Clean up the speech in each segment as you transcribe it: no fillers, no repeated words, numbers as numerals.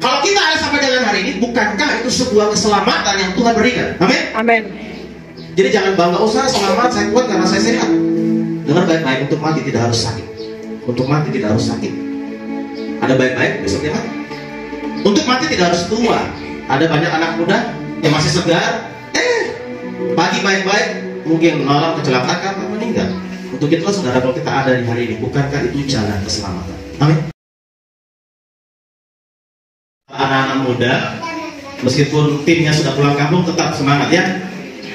Kalau kita ada sampai dengan hari ini, bukankah itu sebuah keselamatan yang Tuhan berikan? Amin. Amin. Jadi jangan bangga, oh saya selamat, saya kuat karena saya sehat. Dengar baik-baik, untuk mati tidak harus sakit. Untuk mati tidak harus sakit. Ada baik-baik, besoknya mati. Untuk mati tidak harus tua. Ada banyak anak muda yang masih segar, pagi baik-baik, mungkin malam kecelakaan atau meninggal. Untuk itulah saudara, kalau kita ada di hari ini, bukankah itu jalan keselamatan? Amin. Anak-anak muda, meskipun timnya sudah pulang kampung, tetap semangat ya.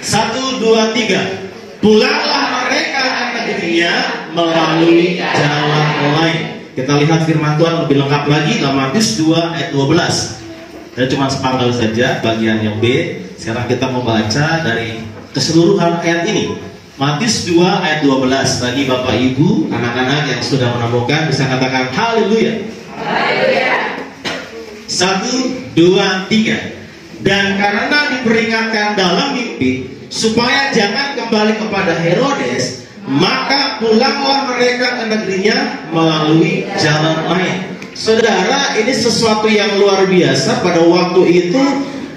1, 2, 3. Pulanglah mereka ke negerinya melalui jalan lain. Kita lihat firman Tuhan lebih lengkap lagi dalam Matius 2 ayat 12. Saya cuma sepanggal saja bagian yang B. Sekarang kita membaca dari keseluruhan ayat ini. Matius 2 ayat 12. Bagi Bapak Ibu, anak-anak yang sudah menemukan bisa katakan haleluya. Haleluya. 1, 2, 3. Dan karena diperingatkan dalam mimpi supaya jangan kembali kepada Herodes, maka pulanglah mereka ke negerinya melalui jalan lain. Saudara, ini sesuatu yang luar biasa. Pada waktu itu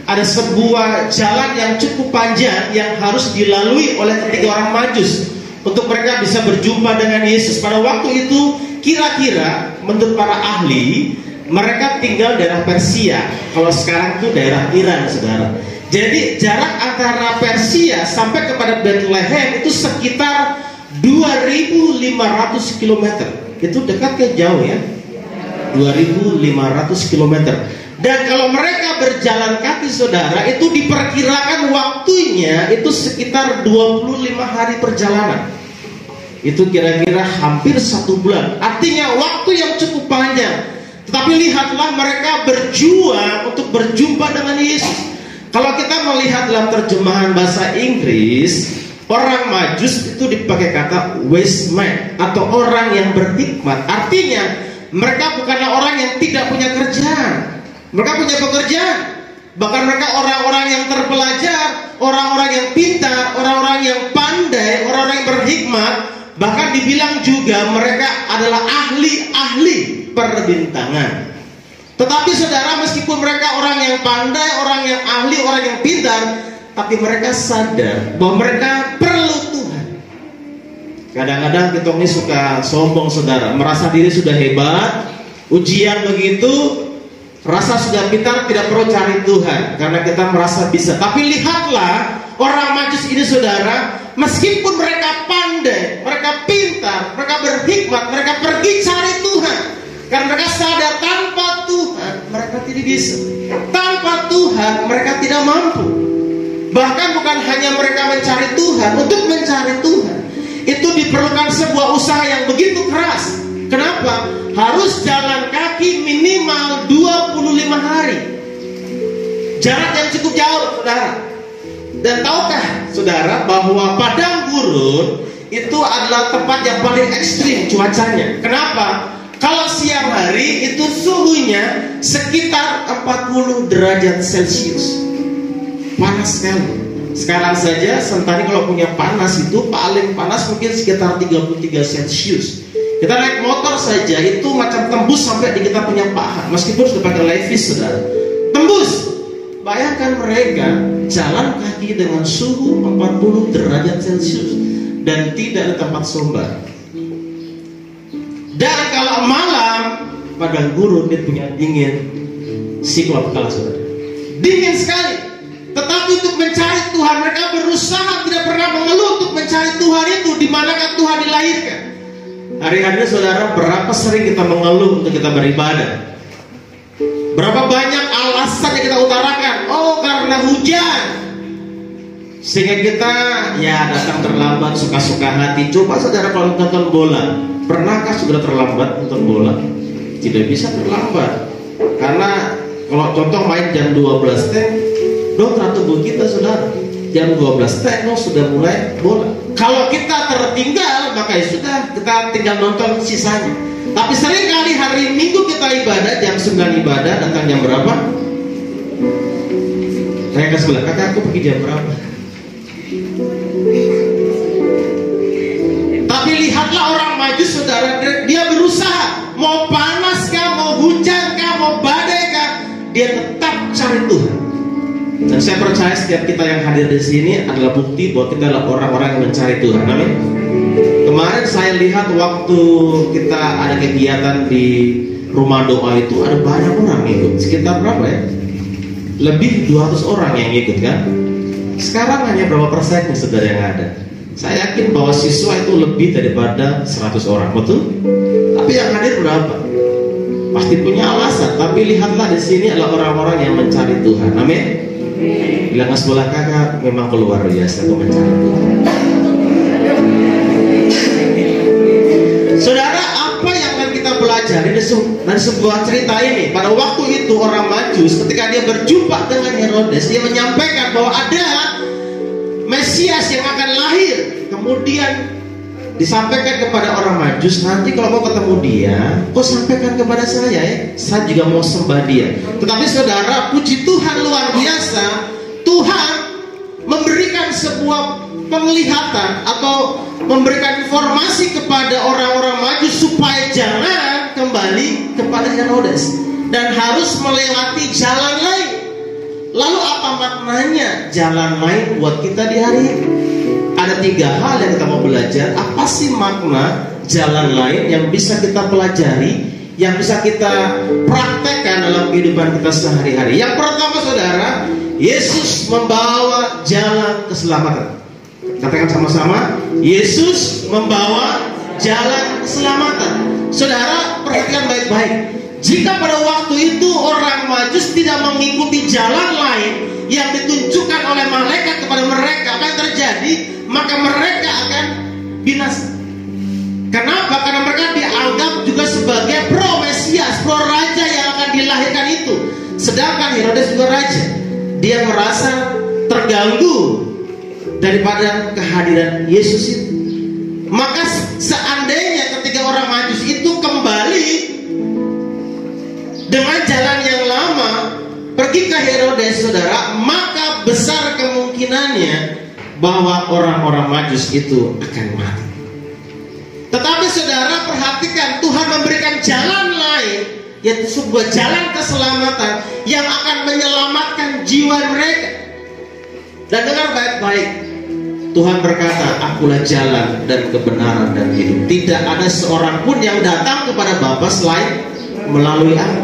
ada sebuah jalan yang cukup panjang yang harus dilalui oleh ketiga orang Majus untuk mereka bisa berjumpa dengan Yesus. Pada waktu itu kira-kira menurut para ahli, mereka tinggal daerah Persia. Kalau sekarang itu daerah Iran, saudara. Jadi jarak antara Persia sampai kepada Bethlehem itu sekitar 2.500 km. Itu dekat ke jauh ya, 2.500 km. Dan kalau mereka berjalan kaki, saudara, itu diperkirakan waktunya itu sekitar 25 hari perjalanan. Itu kira-kira hampir 1 bulan. Artinya waktu yang cukup panjang. Tetapi lihatlah mereka berjuang untuk berjumpa dengan Yesus. Kalau kita melihat dalam terjemahan bahasa Inggris, orang Majus itu dipakai kata wise man atau orang yang berhikmat. Artinya mereka bukanlah orang yang tidak punya kerjaan. Mereka punya pekerjaan. Bahkan mereka orang-orang yang terpelajar, orang-orang yang pintar, orang-orang yang pandai, orang-orang yang berhikmat. Bahkan dibilang juga mereka adalah ahli-ahli perbintangan. Tetapi saudara, meskipun mereka orang yang pandai, orang yang ahli, orang yang pintar, tapi mereka sadar bahwa mereka perlu Tuhan. Kadang-kadang kita ini suka sombong, saudara, merasa diri sudah hebat, ujian begitu, rasa sudah pintar, tidak perlu cari Tuhan karena kita merasa bisa. Tapi lihatlah orang Majus ini, saudara, meskipun mereka pandai, mereka pintar, mereka berhikmat, mereka pergi cari Tuhan. Karena mereka sadar tanpa Tuhan mereka tidak bisa. Tanpa Tuhan mereka tidak mampu. Bahkan bukan hanya mereka mencari Tuhan, untuk mencari Tuhan itu diperlukan sebuah usaha yang begitu keras. Kenapa? Harus jalan kaki minimal 25 hari. Jarak yang cukup jauh, saudara. Dan tahukah saudara bahwa padang gurun itu adalah tempat yang paling ekstrim cuacanya. Kenapa? Kalau siang hari itu suhunya sekitar 40 derajat Celcius. Panas sekali. Sekarang saja Sentani kalau punya panas itu paling panas mungkin sekitar 33 Celcius. Kita naik motor saja itu macam tembus sampai di kita punya paha. Meskipun sudah pakai levis, saudara, tembus. Bayangkan mereka jalan kaki dengan suhu 40 derajat Celcius dan tidak ada tempat sumber. Dan kalau malam padang gurun dia punya dingin, siklop kalah, saudara, dingin sekali. Tetapi untuk mencari Tuhan mereka berusaha, tidak pernah mengeluh untuk mencari Tuhan itu. Di manakah Tuhan dilahirkan? Hari-hari, saudara, berapa sering kita mengeluh untuk kita beribadah? Berapa banyak alasan yang kita utarakan? Oh, karena hujan, sehingga kita ya datang terlambat, suka-suka hati. Coba saudara kalau nonton bola, pernahkah sudah terlambat nonton bola? Tidak bisa terlambat. Karena kalau contoh main jam 12 dongkrak tubuh kita, saudara, jam 12 sudah mulai bola. Kalau kita tertinggal, maka ya sudah, kita tinggal nonton sisanya. Tapi seringkali hari Minggu kita ibadah, jam 9 ibadah, datang jam berapa? Saya ke sebelah, kata aku pergi jam berapa? Tapi lihatlah orang Majus, saudara, dia berusaha. Mau panas kah, mau hujan kah, mau badai kah, dia tetap cari Tuhan. Dan saya percaya setiap kita yang hadir di sini adalah bukti bahwa kita adalah orang-orang yang mencari Tuhan. Amin. Kemarin saya lihat waktu kita ada kegiatan di rumah doa itu, ada banyak orang ikut. Sekitar berapa ya? Lebih 200 orang yang ikut kan. Sekarang hanya berapa persen saudara yang ada? Saya yakin bahwa siswa itu lebih daripada 100 orang, betul? Tapi yang hadir berapa? Pasti punya alasan. Tapi lihatlah di sini adalah orang-orang yang mencari Tuhan. Amin. Bilang sebelah kakak, memang keluar biasa aku mencari Tuhan. Saudara, apa yang akan kita pelajari dari sebuah cerita ini? Pada waktu itu orang Majus ketika dia berjumpa dengan Herodes, dia menyampaikan bahwa ada Mesias yang akan lahir. Kemudian disampaikan kepada orang Majus, nanti kalau mau ketemu dia, kau sampaikan kepada saya ya, saya juga mau sembah dia. Tetapi saudara, puji Tuhan luar biasa, Tuhan memberikan sebuah penglihatan atau memberikan informasi kepada orang-orang Majus supaya jangan kembali kepada Herodes dan harus melewati jalan lain. Lalu apa maknanya jalan lain buat kita di hari ini? Ada 3 hal yang kita mau belajar. Apa sih makna jalan lain yang bisa kita pelajari, yang bisa kita praktekkan dalam kehidupan kita sehari-hari? Yang pertama saudara, Yesus membawa jalan keselamatan. Katakan sama-sama, Yesus membawa jalan keselamatan. Saudara, perhatikan baik-baik. Jika pada waktu itu orang Majus tidak mengikuti jalan lain yang ditunjukkan oleh malaikat kepada mereka, apa yang terjadi? Maka mereka akan binasa. Kenapa? Karena mereka dianggap juga sebagai pro-Mesias, pro-raja yang akan dilahirkan itu. Sedangkan Herodes juga raja. Dia merasa terganggu daripada kehadiran Yesus itu. Maka seandainya ketika orang Majus itu kembali dengan jalan yang lama pergi ke Herodes, saudara, maka besar kemungkinannya bahwa orang-orang Majus itu akan mati. Tetapi saudara, perhatikan, Tuhan memberikan jalan lain, yaitu sebuah jalan keselamatan yang akan menyelamatkan jiwa mereka. Dan dengar baik-baik, Tuhan berkata, akulah jalan dan kebenaran dan hidup. Tidak ada seorang pun yang datang kepada Bapa selain melalui aku.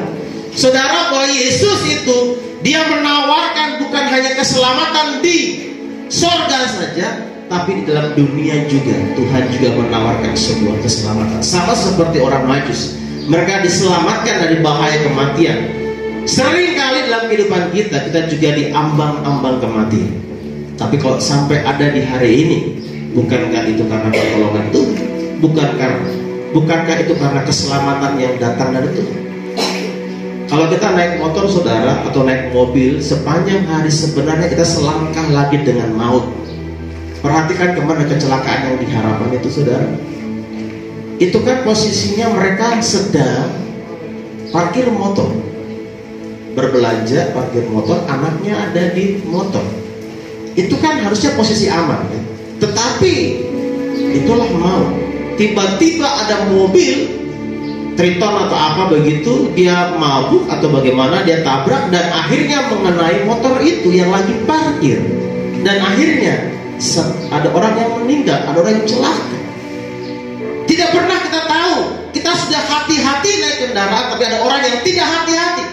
Saudara, bahwa Yesus itu dia menawarkan bukan hanya keselamatan di sorga saja, tapi di dalam dunia juga Tuhan juga menawarkan sebuah keselamatan. Sama seperti orang Majus, mereka diselamatkan dari bahaya kematian. Seringkali dalam kehidupan kita juga diambang-ambang kematian. Tapi kalau sampai ada di hari ini, bukankah itu karena pertolongan Tuhan? Bukankah itu karena keselamatan yang datang dari Tuhan? Kalau kita naik motor saudara, atau naik mobil, sepanjang hari sebenarnya kita selangkah lagi dengan maut. Perhatikan kemana kecelakaan yang diharapkan itu saudara. Itu kan posisinya mereka sedang parkir motor, berbelanja, parkir motor, anaknya ada di motor. Itu kan harusnya posisi aman ya? Tetapi itulah maut. Tiba-tiba ada mobil Triton atau apa begitu, dia mabuk atau bagaimana, dia tabrak dan akhirnya mengenai motor itu yang lagi parkir. Dan akhirnya ada orang yang meninggal, ada orang yang celaka. Tidak pernah kita tahu, kita sudah hati-hati naik kendaraan, tapi ada orang yang tidak hati-hati.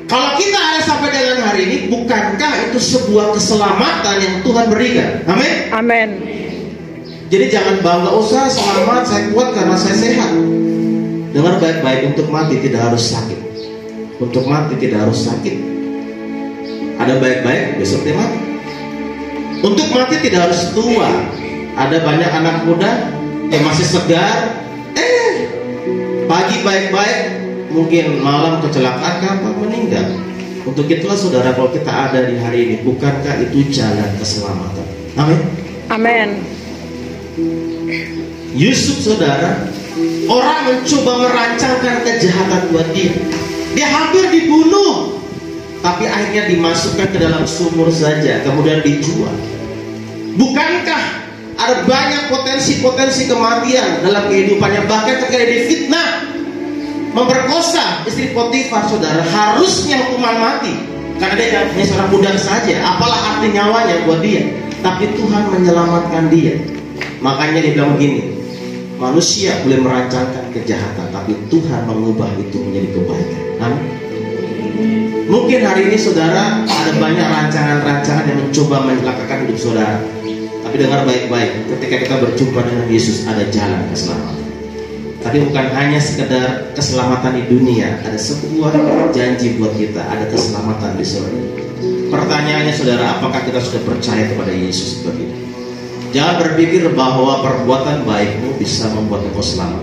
Kalau kita ada sampai dengan hari ini, bukankah itu sebuah keselamatan yang Tuhan berikan? Amin. Amin. Jadi jangan bangga, saya selamat, saya kuat karena saya sehat. Dengar baik-baik, untuk mati tidak harus sakit. Untuk mati tidak harus sakit. Ada baik-baik, besok dia mati. Untuk mati tidak harus tua. Ada banyak anak muda yang masih segar, pagi baik-baik, mungkin malam kecelakaan, kapan meninggal. Untuk itulah saudara, kalau kita ada di hari ini, bukankah itu jalan keselamatan? Amin. Amin. Yusuf saudara, orang mencoba merancangkan kejahatan buat dia. Dia hampir dibunuh, tapi akhirnya dimasukkan ke dalam sumur saja, kemudian dijual. Bukankah ada banyak potensi-potensi kematian dalam kehidupannya, bahkan ketika difitnah, memperkosa istri Potifar, saudara, harusnya hukuman mati. Karena dia hanya seorang budak saja, apalah arti nyawanya buat dia. Tapi Tuhan menyelamatkan dia. Makanya dia bilang begini, manusia boleh merancangkan kejahatan, tapi Tuhan mengubah itu menjadi kebaikan. Amin. Mungkin hari ini saudara ada banyak rancangan-rancangan yang mencoba mencelakakan hidup saudara. Tapi dengar baik-baik, ketika kita berjumpa dengan Yesus ada jalan keselamatan. Tapi bukan hanya sekedar keselamatan di dunia, ada sebuah janji buat kita, ada keselamatan di surga. Pertanyaannya saudara, apakah kita sudah percaya kepada Yesus seperti itu? Jangan berpikir bahwa perbuatan baikmu bisa membuat engkau selamat.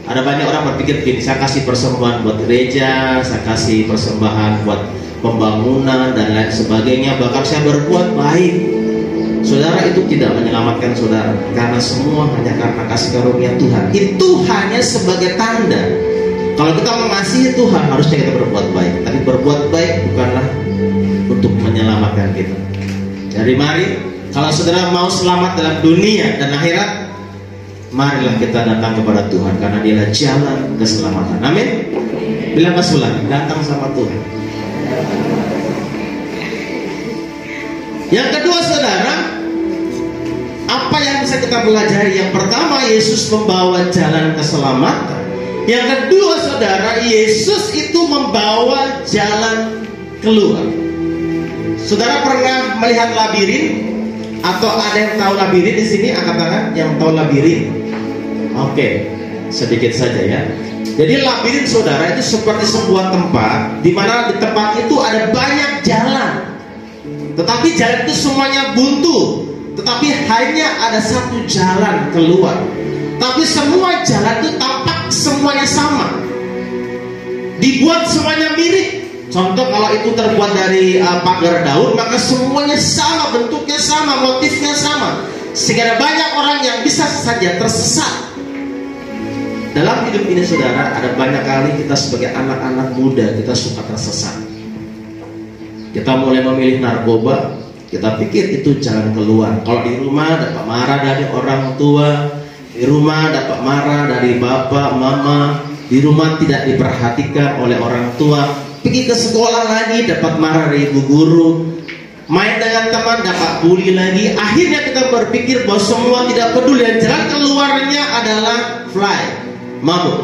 Ada banyak orang berpikir begini, saya kasih persembahan buat gereja, saya kasih persembahan buat pembangunan dan lain sebagainya, bahkan saya berbuat baik. Saudara, itu tidak menyelamatkan saudara, karena semua hanya karena kasih karunia Tuhan. Itu hanya sebagai tanda. Kalau kita mengasihi Tuhan, harusnya kita berbuat baik. Tapi berbuat baik bukanlah untuk menyelamatkan kita. Jadi mari, kalau saudara mau selamat dalam dunia dan akhirat, marilah kita datang kepada Tuhan, karena Dialah jalan keselamatan. Amin. Bilang pasulan, datang sama Tuhan. Yang kedua saudara, apa yang bisa kita pelajari? Yang pertama, Yesus membawa jalan keselamatan. Yang kedua saudara, Yesus itu membawa jalan keluar. Saudara pernah melihat labirin? Atau ada yang tahu labirin di sini? Angkat tangan yang tahu labirin. Oke, sedikit saja ya. Jadi labirin saudara itu seperti sebuah tempat di mana di tempat itu ada banyak jalan. Tetapi jalan itu semuanya buntu. Tetapi hanya ada satu jalan keluar. Tapi semua jalan itu tampak semuanya sama. Dibuat semuanya mirip. Contoh kalau itu terbuat dari pagar daun, maka semuanya sama, bentuknya sama, motifnya sama. Sehingga ada banyak orang yang bisa saja tersesat. Dalam hidup ini saudara, ada banyak kali kita sebagai anak-anak muda, kita suka tersesat. Kita mulai memilih narkoba, kita pikir itu jalan keluar. Kalau di rumah dapat marah dari orang tua, di rumah dapat marah dari bapak, mama, di rumah tidak diperhatikan oleh orang tua, pergi ke sekolah lagi dapat marah dari ibu guru, main dengan teman dapat bully lagi. Akhirnya kita berpikir bahwa semua tidak peduli dan jalan keluarnya adalah fly, mabuk,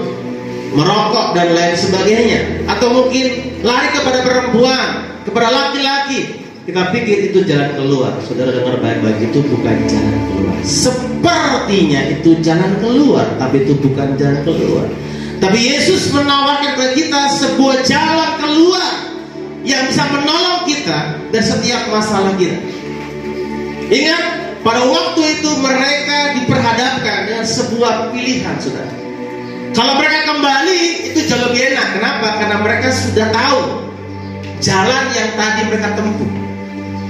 merokok dan lain sebagainya. Atau mungkin lari kepada perempuan, kepada laki-laki. Kita pikir itu jalan keluar. Saudara dengar baik-baik, itu bukan jalan keluar. Sepertinya itu jalan keluar, tapi itu bukan jalan keluar. Tapi Yesus menawarkan kepada kita sebuah jalan keluar yang bisa menolong kita dari setiap masalah kita. Ingat, pada waktu itu mereka diperhadapkan dengan sebuah pilihan, saudara. Kalau mereka kembali, itu jauh lebih enak. Kenapa? Karena mereka sudah tahu jalan yang tadi mereka tempuh.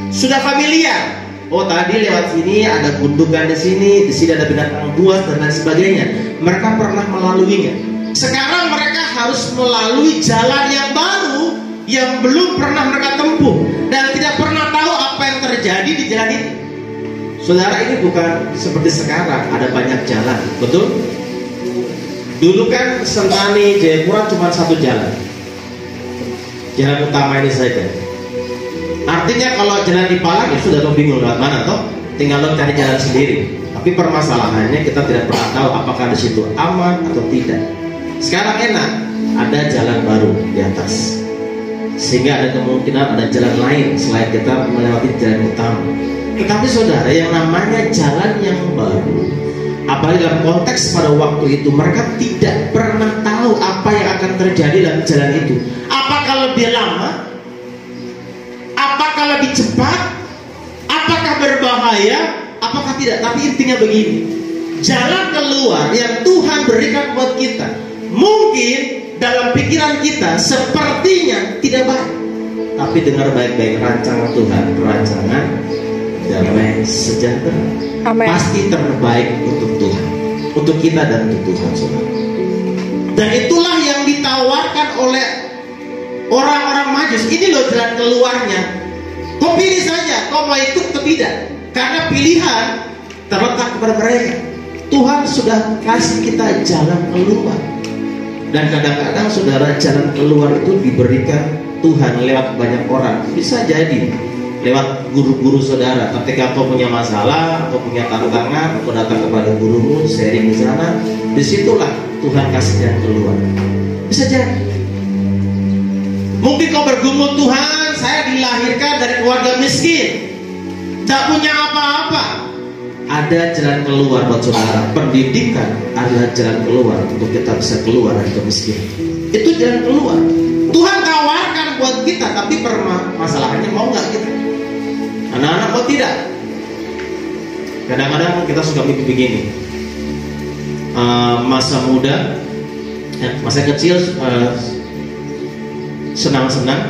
Sudah familiar. Oh, tadi lewat sini ada gundukan di sini ada binatang buas dan lain sebagainya. Mereka pernah melaluinya. Sekarang mereka harus melalui jalan yang baru yang belum pernah mereka tempuh dan tidak pernah tahu apa yang terjadi di jalan itu. Saudara, ini bukan seperti sekarang ada banyak jalan, betul? Dulu kan Sentani Jayapura cuma satu jalan, jalan utama ini saja. Artinya kalau jalan di Palang ya sudah lo bingung lewat mana toh, tinggal lo cari jalan sendiri. Tapi permasalahannya kita tidak pernah tahu apakah di situ aman atau tidak. Sekarang enak, ada jalan baru di atas, sehingga ada kemungkinan ada jalan lain selain kita melewati jalan utama. Tetapi saudara, yang namanya jalan yang baru, apalagi dalam konteks pada waktu itu, mereka tidak pernah tahu apa yang akan terjadi dalam jalan itu. Apakah lebih lama? Apakah lebih cepat? Apakah berbahaya? Apakah tidak? Tapi intinya begini, jalan keluar yang Tuhan berikan buat kita, mungkin dalam pikiran kita sepertinya tidak baik. Tapi dengar baik-baik, rancangan Tuhan, rancangan damai sejahtera. Amen. Pasti terbaik untuk Tuhan, untuk kita dan untuk Tuhan, saudara. Dan itulah yang ditawarkan oleh orang-orang Majus. Ini loh jalan keluarnya. Kau pilih saja, kau mau ikut atau tidak. Karena pilihan terletak kepada mereka. Tuhan sudah kasih kita jalan keluar. Dan kadang-kadang saudara, jalan keluar itu diberikan Tuhan lewat banyak orang. Bisa jadi lewat guru-guru saudara. Ketika kau punya masalah, kau punya tantangan, kau datang kepada gurumu, sharing di sana, disitulah Tuhan kasih jalan keluar. Bisa jadi. Mungkin kau bergumul, Tuhan, saya dilahirkan dari keluarga miskin, tak punya apa-apa. Ada jalan keluar buat saudara. Pendidikan adalah jalan keluar untuk kita bisa keluar dari kemiskinan. Itu jalan keluar. Tuhan tawarkan buat kita, tapi masalahnya mau nggak kita? Anak-anak mau tidak? Kadang-kadang kita suka mimpi begini. Masa muda, masa kecil senang-senang,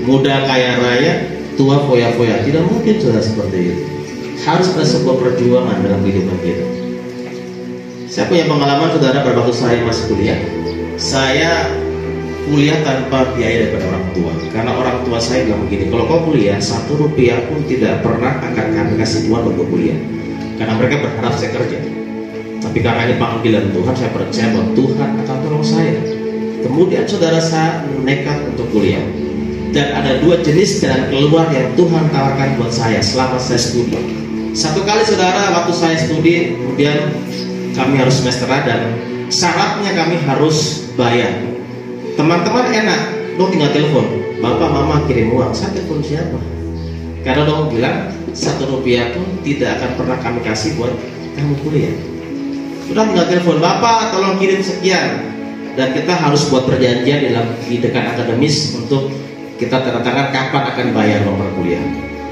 muda kaya raya, tua foya-foya. Tidak mungkin sudah seperti itu. Harus ada sebuah perjuangan dalam kehidupan kita. Saya punya pengalaman saudara, pada waktu saya masih kuliah, saya kuliah tanpa biaya daripada orang tua. Karena orang tua saya bilang begini, kalau kau kuliah, 1 rupiah pun tidak pernah akan kami kasih Tuhan untuk kuliah. Karena mereka berharap saya kerja. Tapi karena ini panggilan Tuhan, saya percaya bahwa Tuhan akan tolong saya. Kemudian saudara, saya nekat untuk kuliah. Dan ada 2 jenis jalan keluar yang Tuhan tawarkan buat saya selama saya studi. Satu kali saudara, waktu saya studi, kemudian kami harus semesteran dan syaratnya kami harus bayar. Teman-teman enak, dong tinggal telepon, bapak mama kirim uang. Saya telepon siapa? Karena dong bilang 1 rupiah pun tidak akan pernah kami kasih buat kamu kuliah. Sudah tinggal telepon, bapak tolong kirim sekian. Dan kita harus buat perjanjian di dekat akademis untuk kita tanda tangan kapan akan bayar nomor kuliah.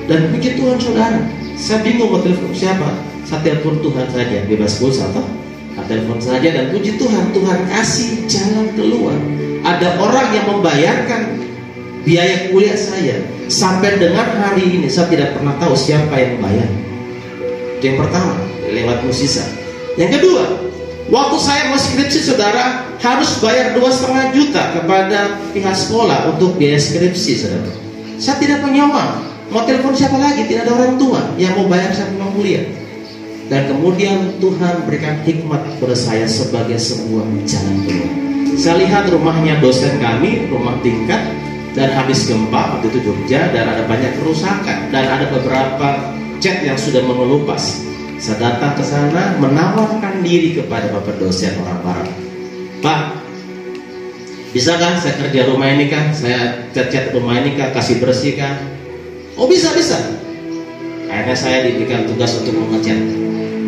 Dan puji Tuhan saudara, saya bingung mau telepon siapa. Saya telepon Tuhan saja, bebas pulsa toh. Saya telepon saja dan puji Tuhan, Tuhan kasih jalan keluar. Ada orang yang membayarkan biaya kuliah saya. Sampai dengan hari ini saya tidak pernah tahu siapa yang bayar. Itu yang pertama, lewat musisa. Yang kedua, waktu saya mau skripsi saudara, harus bayar 2,5 juta kepada pihak sekolah untuk biaya skripsi saudara. Saya tidak punya uang. Mau telepon siapa lagi? Tidak ada orang tua yang mau bayar saya pulang kuliah. Dan kemudian Tuhan berikan hikmat kepada saya sebagai sebuah jalan keluar. Saya lihat rumahnya dosen kami, rumah tingkat, dan habis gempa waktu itu Jogja, dan ada banyak kerusakan dan ada beberapa cat yang sudah mengelupas. Saya datang ke sana menawarkan diri kepada bapak dosen orang barat. Pak, bisa kan saya kerja rumah ini kan? Saya cat rumah ini kan, kasih bersih kan? Oh bisa. Akhirnya saya diberikan tugas untuk mengecat.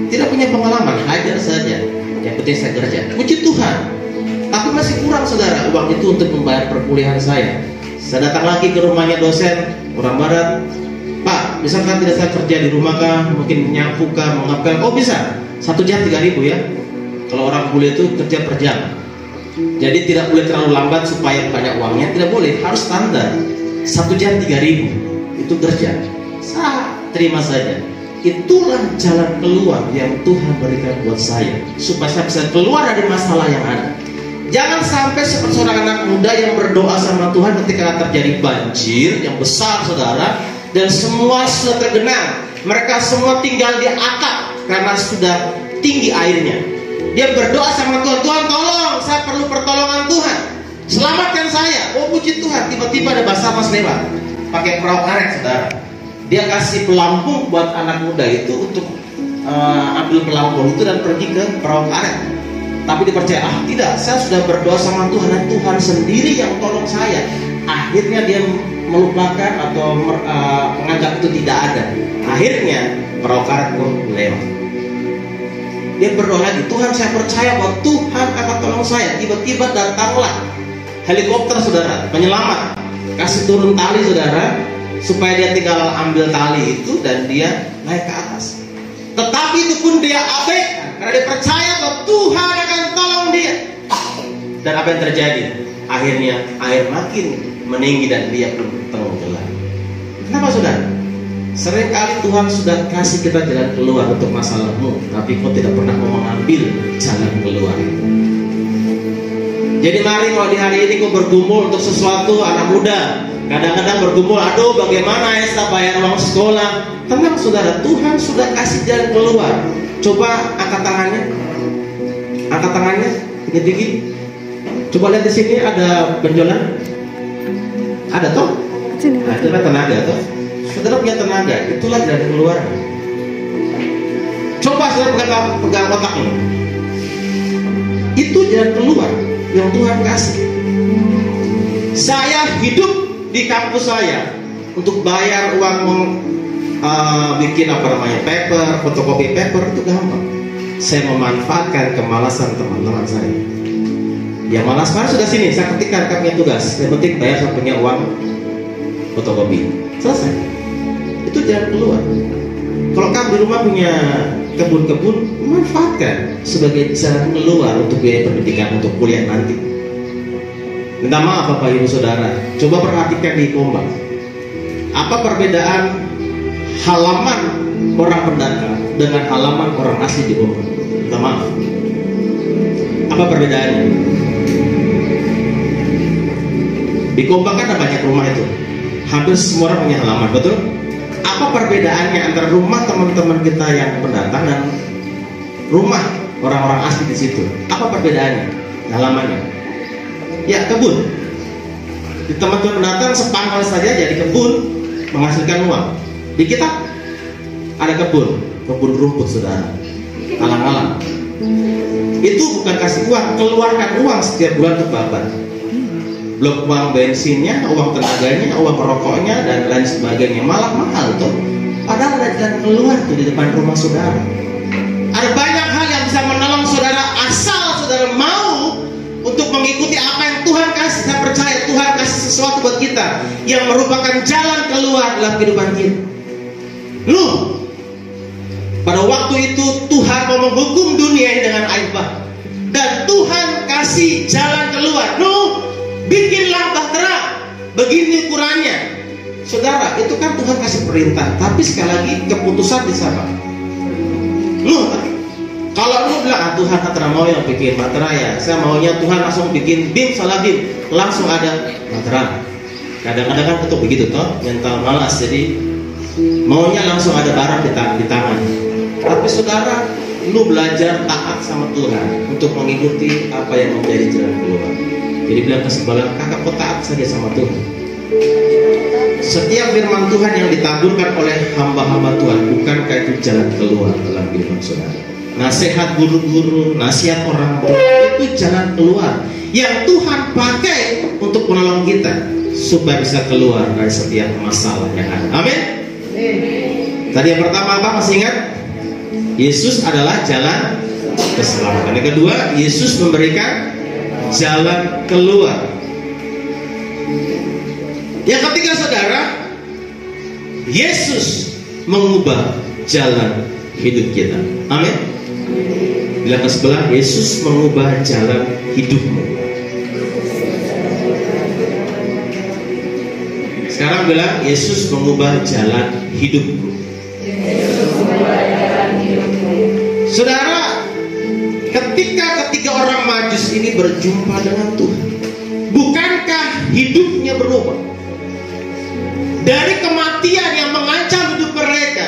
Tidak punya pengalaman, hajar saja. Yang penting saya kerja. Puji Tuhan. Tapi masih kurang saudara uang itu untuk membayar perkuliahan saya. Saya datang lagi ke rumahnya dosen orang barat. Pak, bisa kan tidak saya kerja di rumah kah? Mungkin nyapu kah, mengapel? Oh bisa. 1 jam 3.000 ya. Kalau orang kuliah itu kerja per jam. Jadi tidak boleh terlalu lambat supaya banyak uangnya. Tidak boleh, harus standar. 1 jam 3.000 itu kerja. Saya terima saja. Itulah jalan keluar yang Tuhan berikan buat saya, supaya saya bisa keluar dari masalah yang ada. Jangan sampai seperti seorang anak muda yang berdoa sama Tuhan ketika terjadi banjir yang besar saudara, dan semua sudah tergenang. Mereka semua tinggal di atap karena sudah tinggi airnya. Dia berdoa sama Tuhan, Tuhan tolong, saya perlu pertolongan Tuhan, selamatkan saya. Oh puji Tuhan, tiba-tiba ada Basarnas lewat pakai perahu karet saudara. Dia kasih pelampung buat anak muda itu untuk ambil pelampung itu dan pergi ke perahu karet. Tapi dipercaya, tidak, saya sudah berdoa sama Tuhan dan Tuhan sendiri yang tolong saya. Akhirnya dia melupakan atau menganggap itu tidak ada. Akhirnya perahu karet pun lewat. Dia berdoa lagi, Tuhan saya percaya bahwa Tuhan akan tolong saya. Tiba-tiba datanglah helikopter saudara, penyelamat, kasih turun tali saudara, supaya dia tinggal ambil tali itu dan dia naik ke atas. Tetapi itu pun dia abaikan karena dia percaya bahwa Tuhan akan tolong dia. Dan apa yang terjadi? Akhirnya air makin meninggi dan dia pun tenggelam. Kenapa saudara? Seringkali Tuhan sudah kasih kita jalan keluar untuk masalahmu, tapi kau tidak pernah mau mengambil jalan keluar itu. Jadi mari kalau di hari ini kau bergumul untuk sesuatu, anak muda kadang-kadang bergumul, aduh bagaimana ya saya bayar uang sekolah. Tenang saudara, Tuhan sudah kasih jalan keluar. Coba angkat tangannya, tinggi-tinggi. Coba lihat di sini ada benjolan. Ada toh? Nah, itu kan tenaga toh. Saudara punya tenaga, itulah jalan keluar. Coba saudara pegang otaknya. Itu jalan keluar yang Tuhan kasih. Saya hidup di kampus saya untuk bayar uang bikin paper, fotokopi paper itu gampang. Saya memanfaatkan kemalasan teman-teman saya. Ya malas sudah sini, saya ketikkan rekam punya tugas. Yang penting bayar, saya punya uang fotokopi. Selesai. Itu jalan keluar. Kalau kamu di rumah punya kebun-kebun, manfaatkan sebagai jalan keluar untuk biaya pendidikan, untuk kuliah nanti. Minta maaf Bapak Ibu Saudara, coba perhatikan di Komba. Apa perbedaan halaman orang pendatang dengan halaman orang asli di Komba? Minta maaf. Apa perbedaannya? Di Komba kan ada banyak rumah itu, hampir semua orang punya halaman, betul? Apa perbedaannya antara rumah teman-teman kita yang pendatang dan rumah orang-orang asli di situ? Apa perbedaannya? Halamannya? Ya kebun. Di teman-teman pendatang sepangkal saja jadi kebun menghasilkan uang. Di kita ada kebun rumput saudara, alang-alang. Itu bukan kasih uang, keluarkan uang setiap bulan untuk babat. Belum uang bensinnya, uang tenaganya, uang rokoknya dan lain sebagainya, malah mahal tuh. Padahal ada jalan keluar tuh di depan rumah saudara. Ada banyak hal yang bisa menolong saudara asal saudara mau untuk mengikuti apa yang Tuhan kasih. Saya percaya Tuhan kasih sesuatu buat kita yang merupakan jalan keluar dalam kehidupan kita. Lu pada waktu itu Tuhan mau menghukum dunia ini dengan air bah, dan Tuhan kasih jalan keluar. Bikinlah bahtera, begini ukurannya. Saudara, itu kan Tuhan kasih perintah, tapi sekali lagi keputusan di siapa? Kalau lu bilang Tuhan antara mau yang bikin bahtera ya, saya maunya Tuhan langsung bikin BIM salah BIM, langsung ada bahtera. Kadang-kadang kan betul begitu toh, mental malas, jadi maunya langsung ada barang di tangan. Tapi saudara, lu belajar taat sama Tuhan untuk mengikuti apa yang menjadi jalan keluar. Jadi bilang ke sebelah, kakak kok taat saja sama Tuhan. Setiap firman Tuhan yang ditaburkan oleh hamba-hamba Tuhan, bukankah itu jalan keluar dalam kehidupan saudara? Nasihat guru-guru, nasihat orang tua, itu jalan keluar yang Tuhan pakai untuk menolong kita supaya bisa keluar dari setiap masalah yang ada. Amin. Tadi yang pertama apa? Masih ingat? Yesus adalah jalan keselamatan. Yang kedua, Yesus memberikan jalan keluar. Yang ketiga saudara, Yesus mengubah jalan hidup kita. Amin. Bilang ke sebelah, Yesus mengubah jalan hidupmu. Sekarang bilang, Yesus mengubah jalan hidupku. Saudara, ketika ketiga orang Majus ini berjumpa dengan Tuhan, bukankah hidupnya berubah? Dari kematian yang mengancam hidup mereka,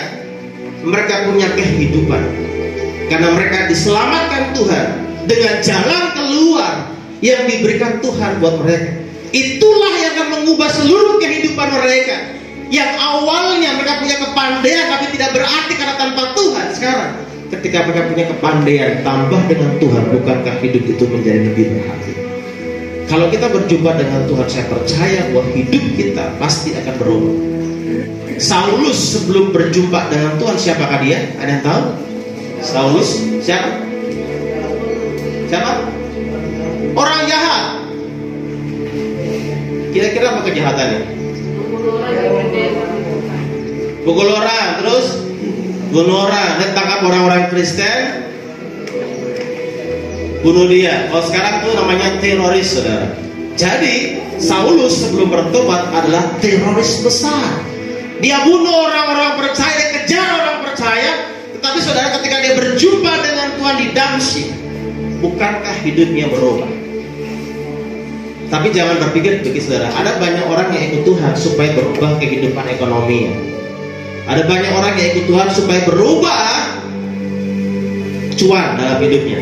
mereka punya kehidupan karena mereka diselamatkan Tuhan dengan jalan keluar yang diberikan Tuhan buat mereka. Itulah yang akan mengubah seluruh kehidupan mereka. Yang awalnya mereka punya kepandaian tapi tidak berarti karena tanpa Tuhan. Sekarang ketika mereka punya kepandaian tambah dengan Tuhan, bukankah hidup itu menjadi lebih berarti? Kalau kita berjumpa dengan Tuhan, saya percaya bahwa hidup kita pasti akan berubah. Saulus sebelum berjumpa dengan Tuhan, siapakah dia? Ada yang tahu? Saulus siapa? Siapa? Orang jahat. Kira-kira apa kejahatannya? Pukul orang, terus bunuh orang, dan tangkap orang-orang Kristen, bunuh dia. Kalau sekarang tuh namanya teroris, saudara. Jadi Saulus sebelum bertobat adalah teroris besar. Dia bunuh orang-orang percaya, dia kejar orang percaya. Tetapi saudara, ketika dia berjumpa dengan Tuhan di Damsyik, bukankah hidupnya berubah? Tapi jangan berpikir begitu saudara. Ada banyak orang yang ikut Tuhan supaya berubah kehidupan ekonominya. Ada banyak orang yang ikut Tuhan supaya berubah cuan dalam hidupnya.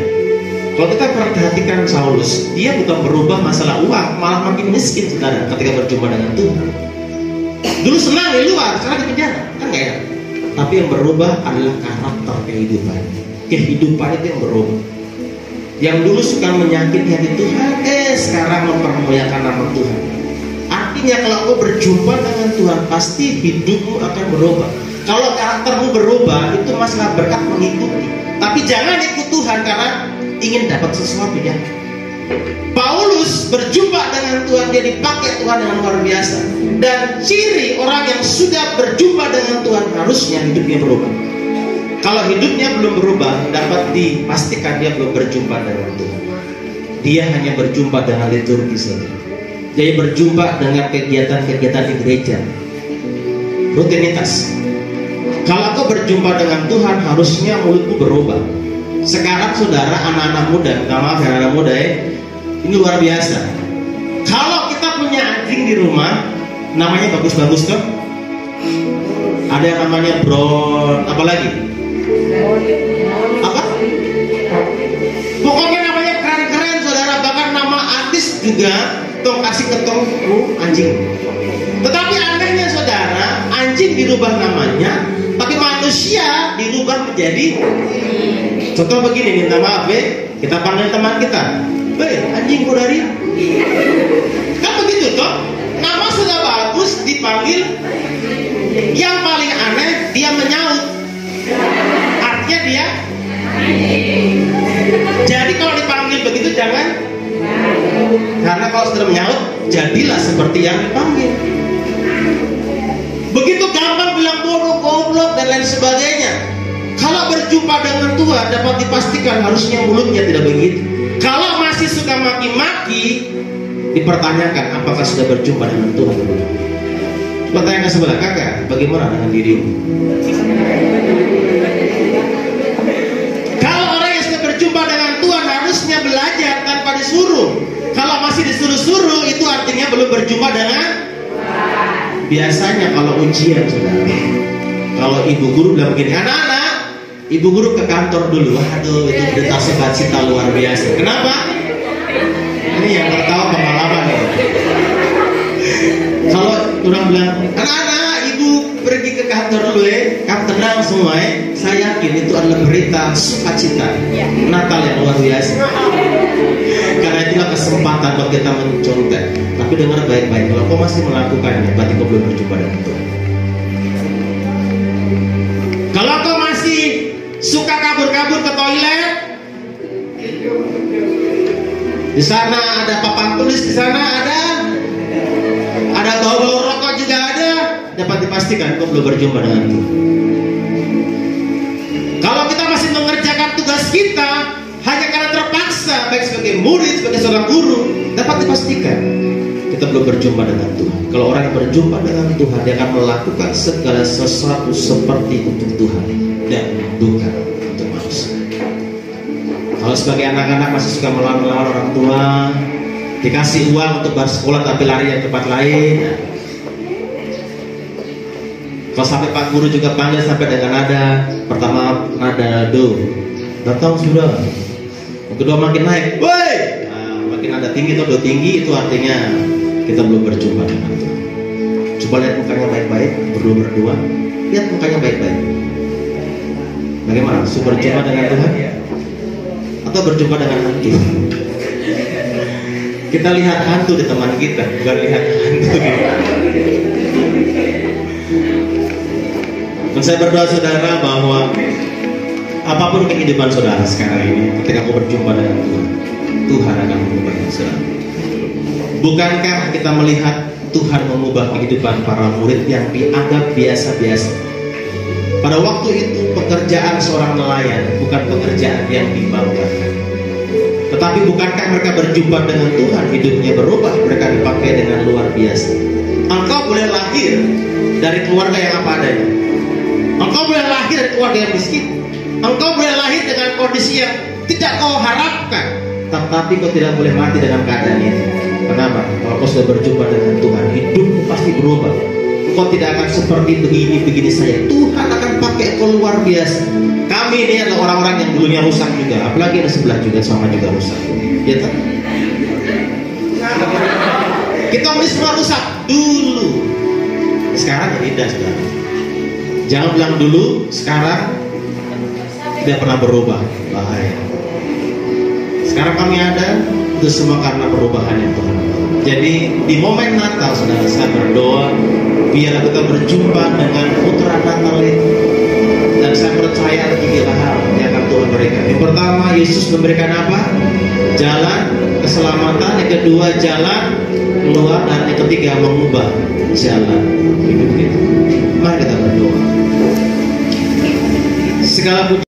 Kalau kita perhatikan Saulus, dia bukan berubah masalah uang, malah makin miskin saudara ketika berjumpa dengan Tuhan. Dulu senang di luar, sekarang di penjara, kan gak enak. Tapi yang berubah adalah karakter kehidupan. Kehidupan itu yang berubah. Yang dulu suka menyakiti hati Tuhan, sekarang mempermuliakan nama Tuhan. Artinya kalau kau berjumpa dengan Tuhan, pasti hidupmu akan berubah. Kalau karaktermu berubah, itu masalah berkat mengikuti. Tapi jangan ikut Tuhan karena ingin dapat sesuatu ya. Paulus berjumpa dengan Tuhan, dia dipakai Tuhan dengan luar biasa. Dan ciri orang yang sudah berjumpa dengan Tuhan harusnya hidupnya berubah. Kalau hidupnya belum berubah, dapat dipastikan dia belum berjumpa dengan Tuhan. Dia hanya berjumpa dengan liturgi saja. Dia berjumpa dengan kegiatan-kegiatan di gereja, rutinitas. Kalau kau berjumpa dengan Tuhan, harusnya mulutmu berubah. Sekarang saudara, anak-anak muda, minta maaf ya anak muda ya, ini luar biasa. Kalau kita punya anjing di rumah, namanya bagus-bagus kan? Ada yang namanya brown, apa lagi? Apa? Pokoknya namanya keren-keren saudara. Bahkan nama artis juga tong kasih ketong anjing. Tetapi anehnya saudara, anjing dirubah namanya, tapi manusia dirubah menjadi. Contoh begini, minta maaf ya, kita panggil teman kita, anjing dari. Kan begitu toh? Nama sudah bagus dipanggil. Yang paling aneh dia menyaut. Artinya dia. Jadi kalau dipanggil begitu jangan. Karena kalau sudah menyaut, jadilah seperti yang dipanggil. Begitu gampang bilang bodoh, goblok dan lain sebagainya. Kalau berjumpa dengan Tuhan, dapat dipastikan harusnya mulutnya tidak begitu. Kalau masih suka maki-maki, dipertanyakan apakah sudah berjumpa dengan Tuhan. Coba tanyakan sebelah, kakak, bagaimana dengan dirimu? Kalau orang yang sudah berjumpa dengan Tuhan harusnya belajar tanpa disuruh. Kalau masih disuruh-suruh, itu artinya belum berjumpa dengan. Biasanya kalau ujian saudara, kalau ibu guru bilang begini, anak-anak, ibu guru ke kantor dulu. Waduh, itu berita sukacita luar biasa. Kenapa? Ini yang pertama pengalaman ya. Kalau orang bilang, anak-anak, ibu pergi ke kantor dulu ya, kan tenang semua ya. Saya yakin itu adalah berita sukacita Natal yang luar biasa. Karena itulah kesempatan buat kita mencontek. Tapi dengar baik-baik, kalau kau masih melakukannya, berarti kau belum berjumpa dengan Tuhan. Kalau kau masih suka kabur-kabur ke toilet, di sana ada papan tulis, di sana ada bau-bau rokok juga ada, dapat dipastikan kau belum berjumpa dengan Tuhan. Kalau kita masih mengerjakan tugas kita hanya karena terpaksa, baik sebagai murid, sebagai seorang guru, dapat dipastikan kita belum berjumpa dengan Tuhan. Kalau orang yang berjumpa dengan Tuhan, dia akan melakukan segala sesuatu seperti untuk Tuhan dan bukan untuk manusia. Kalau sebagai anak-anak masih suka melawan orang tua, dikasih uang untuk bersekolah tapi lari ke tempat lain. Kalau sampai Pak Guru juga panggil sampai dengan nada, pertama nada do, datang sudah. Yang kedua makin naik, woi, makin nada tinggi atau do tinggi, itu artinya kita belum berjumpa dengan Tuhan. Coba lihat mukanya baik-baik, berdua, lihat mukanya baik-baik. Bagaimana? Sudah berjumpa dengan Tuhan? Atau berjumpa dengan hantu? Kita lihat hantu di teman kita, bukan lihat hantu di. Dan saya berdoa saudara bahwa apapun kehidupan saudara sekarang ini, ketika kau berjumpa dengan Tuhan, Tuhan akan mengubahnya saudara. Bukankah kita melihat Tuhan mengubah kehidupan para murid yang dianggap biasa-biasa? Pada waktu itu pekerjaan seorang nelayan bukan pekerjaan yang dibanggakan. Tetapi bukankah mereka berjumpa dengan Tuhan, hidupnya berubah, mereka dipakai dengan luar biasa. Engkau boleh lahir dari keluarga yang apa adanya. Engkau boleh lahir dari keluarga yang miskin. Engkau boleh lahir dengan kondisi yang tidak kau harapkan. Tetapi kau tidak boleh mati dengan keadaan itu. Kenapa? Kalau kau sudah berjumpa dengan Tuhan, hidupmu pasti berubah. Kau tidak akan seperti begini saja. Tuhan akan pakai kok luar biasa. Kami ini adalah orang-orang yang dulunya rusak juga, apalagi yang sebelah juga sama juga rusak, ya kan? Kita ini semua rusak dulu. Sekarang ya tidak, saudara. Jangan bilang dulu, sekarang tidak pernah berubah, bahaya. Sekarang kami ada, itu semua karena perubahan yang Tuhan. Jadi di momen Natal, saudara, saya berdoa biar kita berjumpa dengan putra Natal itu. Dan saya percaya ada 3 hal yang akan Tuhan berikan. Yang pertama, Yesus memberikan apa? Jalan keselamatan. Yang kedua, jalan keluar. Dan yang ketiga, mengubah jalan hidup kita. Mari kita berdoa. Segala puji